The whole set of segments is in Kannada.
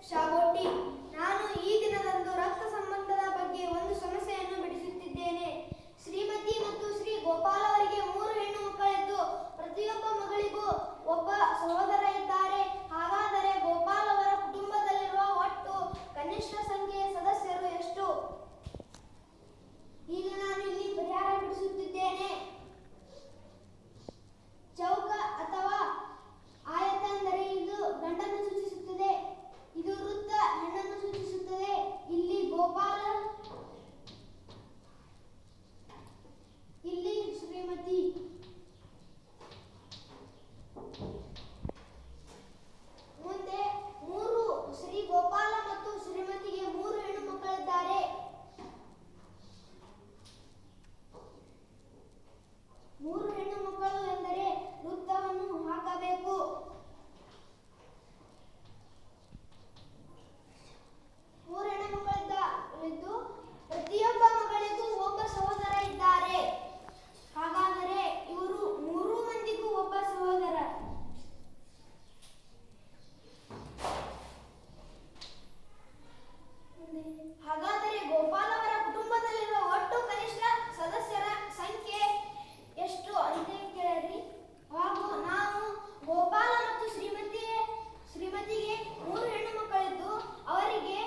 ಶಾಗೋಟಿ. ನಾನು ಈ ದಿನದಂದು ರಕ್ತ ಸಂಬಂಧದ ಬಗ್ಗೆ ಒಂದು ಸಮಸ್ಯೆಯನ್ನು ಬಿಡಿಸುತ್ತಿದ್ದೇನೆ. ಶ್ರೀಮತಿ ಮತ್ತು ಶ್ರೀ ಗೋಪಾಲ್ ಅವರಿಗೆ 3 ಹೆಣ್ಣು ಮಕ್ಕಳಿದ್ದು ಪ್ರತಿಯೊಬ್ಬ ಮಗಳಿಗೂ ಒಬ್ಬ ಸಹೋದರ ಇದ್ದಾರೆ. ಹಾಗಾದರೆ ಗೋಪಾಲ್ ಅವರ ಕುಟುಂಬದಲ್ಲಿರುವ ಒಟ್ಟು ಕನಿಷ್ಠ ಸಂಖ್ಯೆಯ ಸದಸ್ಯರು ಎಷ್ಟು? ಈಗ ನಾನು ಇಲ್ಲಿ ಪರಿಹಾರ ಬಿಡಿಸುತ್ತಿದ್ದೇನೆ. ಚೌಕ ಅಥವಾ ಆಯತ ಅಂದರೆ ಇದು ಗಂಡನ್ನು ಸೂಚಿಸುತ್ತದೆ, ಇದು ವೃತ್ತ ಹೆಣ್ಣನ್ನು ಸೂಚಿಸುತ್ತದೆ. ಇಲ್ಲಿ ಗೋಪಾಲ, ಇಲ್ಲಿ ಶ್ರೀಮತಿ. ಮುಂದೆ ಶ್ರೀ ಗೋಪಾಲ ಮತ್ತು ಶ್ರೀಮತಿಗೆ 3 ಹೆಣ್ಣು ಮಕ್ಕಳಿದ್ದಾರೆ. 3 ಹೆಣ್ಣು ಮಕ್ಕಳು ಎಂದರೆ ವೃತ್ತವನ್ನು ಹಾಕಬೇಕು. 3 ಹೆಣ್ಣು ಮಕ್ಕಳಿದ್ದು ಪ್ರತಿಯೊಬ್ಬ ಮಗಳಿಗೂ ಒಬ್ಬ ಸಹೋದರ ಇದ್ದಾರೆ. ಹಾಗಾದರೆ ಇವರು 3 ಮಂದಿಗೂ ಒಬ್ಬ ಸಹೋದರ. ಹಾಗಾದರೆ ಗೋಪಾಲ್ ಅವರ ಕುಟುಂಬದಲ್ಲಿರುವ ಒಟ್ಟು ಕನಿಷ್ಠ ಸದಸ್ಯರ ಸಂಖ್ಯೆ ಎಷ್ಟು ಅಂತ ಕೇಳಿರಿ. ಹಾಗೂ ನಾವು ಗೋಪಾಲ ಮತ್ತು ಶ್ರೀಮತಿಗೆ 3 ಹೆಣ್ಣು ಮಕ್ಕಳಿದ್ದು ಅವರಿಗೆ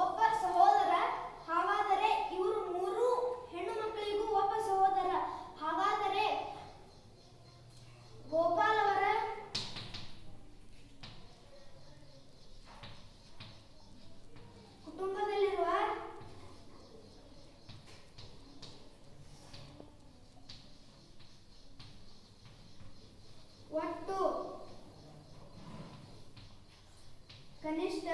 ಒಬ್ಬ ಸಹೋದರ. ಹಾಗಾದರೆ ಇವರು 3 ಹೆಣ್ಣು ಮಕ್ಕಳಿಗೂ ಒಬ್ಬ ಸಹೋದರ. ಹಾಗಾದರೆ ಗೋಪಾಲ್ ಅವರ ಕುಟುಂಬದಲ್ಲಿರುವ ಒಟ್ಟು ಕನಿಷ್ಠ